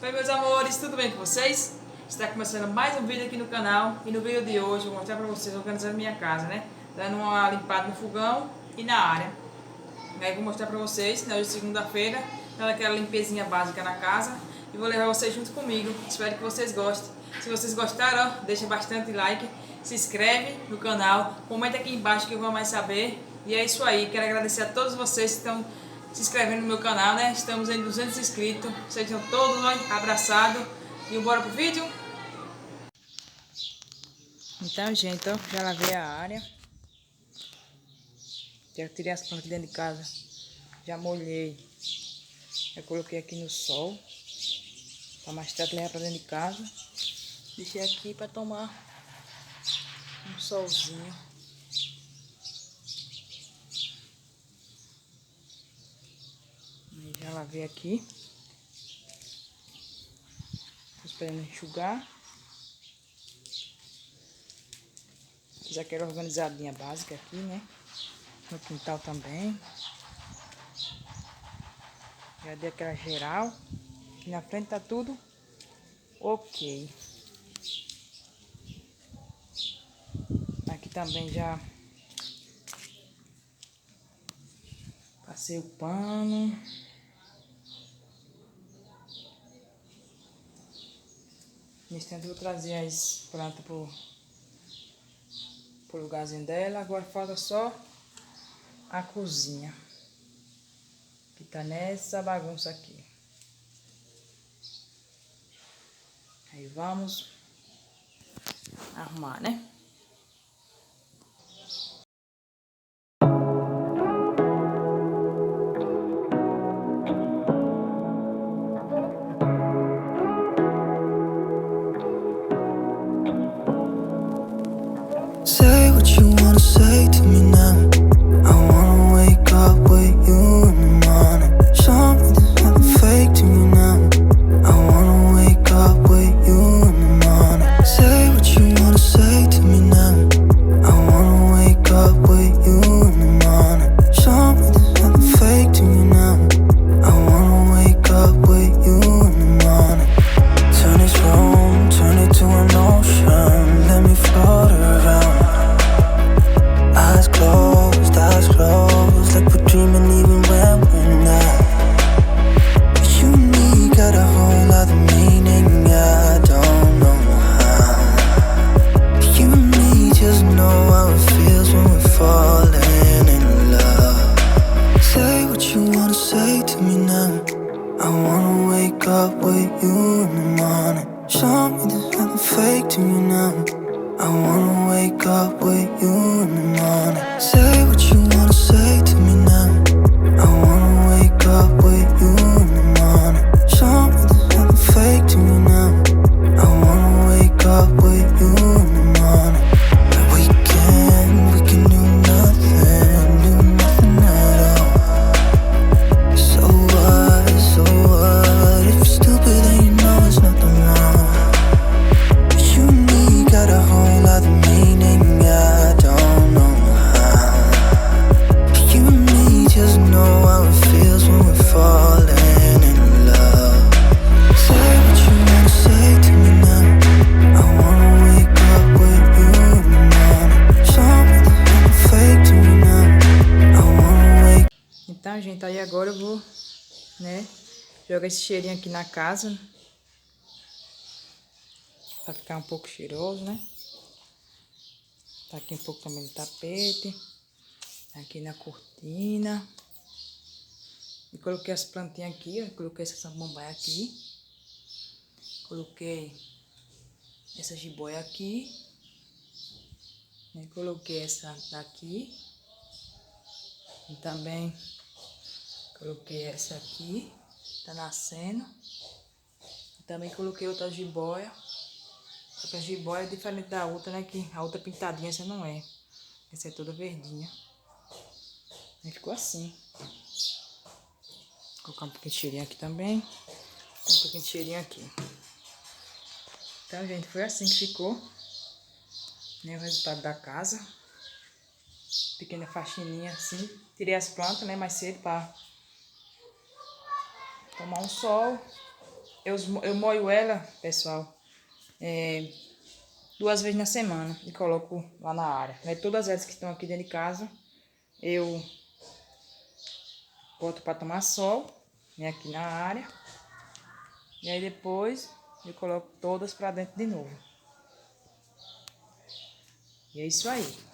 Oi meus amores, tudo bem com vocês? Está começando mais um vídeo aqui no canal e no vídeo de hoje eu vou mostrar para vocês organizando minha casa, né? Dando uma limpada no fogão e na área. E aí vou mostrar para vocês, né? Hoje é segunda-feira, dando aquela limpezinha básica na casa e vou levar vocês junto comigo. Espero que vocês gostem. Se vocês gostaram, ó, deixa bastante like, se inscreve no canal, comenta aqui embaixo que eu vou mais saber. E é isso aí, quero agradecer a todos vocês que estão se inscrevendo no meu canal, né? Estamos em 200 inscritos. Sejam todos abraçados. E bora pro vídeo? Então, gente, ó, já lavei a área. Já tirei as plantas dentro de casa. Já molhei. Já coloquei aqui no sol. Para mais tarde levar para dentro de casa. Deixei aqui para tomar um solzinho. Já lavei aqui. Tô esperando enxugar. Já quero organizadinha básica aqui, né? No quintal também. Já dei aquela geral. Aqui na frente tá tudo ok. Aqui também já passei o pano. Nesse tempo eu vou trazer as plantas pro lugarzinho dela. Agora falta só a cozinha, que tá nessa bagunça aqui. Aí vamos arrumar, né? Say what you wanna say to me now. I wanna wake up with you in the morning. Show me there's nothing fake to me now. I wanna wake up with you in the morning. Say what you wanna say to me now. I wanna wake up with you in the morning. Show me there's nothing fake to me now. I wanna wake up with you in the morning. Turn this room, turn it to an ocean. Let me float around. Eyes closed, like we're dreaming even when we're not. You and me got a whole other meaning, I don't know how. You and me just know how it feels when we're falling in love. Say what you wanna say to me now. I wanna wake up with you in the morning. Show me there's nothing fake to me now. I wanna wake up with you in the morning. Say what you wanna say to me now. I wanna wake up with you in the morning. Show me there's nothing fake to me now. I wanna wake up with you in the morning. We can do nothing at all. So what, if you're stupid then you know there's nothing wrong. You and me got a whole other meaning, I don't know how. You and me just know how it feels when we're falling in love. Say what you wanna say to me now. I wanna wake up with you in the morning. Show me there's nothing fake to me now. I wanna wake. Então, gente, aí agora eu vou, né, jogar esse cheirinho aqui na casa. Pra ficar um pouco cheiroso, né? Tá aqui um pouco também no tapete. Aqui na cortina. E coloquei as plantinhas aqui, ó. Coloquei essa samambaia aqui. Coloquei essa jiboia aqui. E coloquei essa daqui. E também coloquei essa aqui. Tá nascendo. E também coloquei outra jiboia. Só que a jiboia é diferente da outra, né? Que a outra pintadinha, essa não é. Essa é toda verdinha. Aí ficou assim. Vou colocar um pouquinho de cheirinho aqui também. Um pouquinho de cheirinho aqui. Então, gente, foi assim que ficou, né, o resultado da casa. Pequena faxininha assim. Tirei as plantas, né, mais cedo pra tomar um sol. eu moio ela, pessoal, 2 vezes na semana e coloco lá na área. Né? Todas elas que estão aqui dentro de casa, eu boto para tomar sol, né, aqui na área. E aí depois eu coloco todas para dentro de novo. E é isso aí.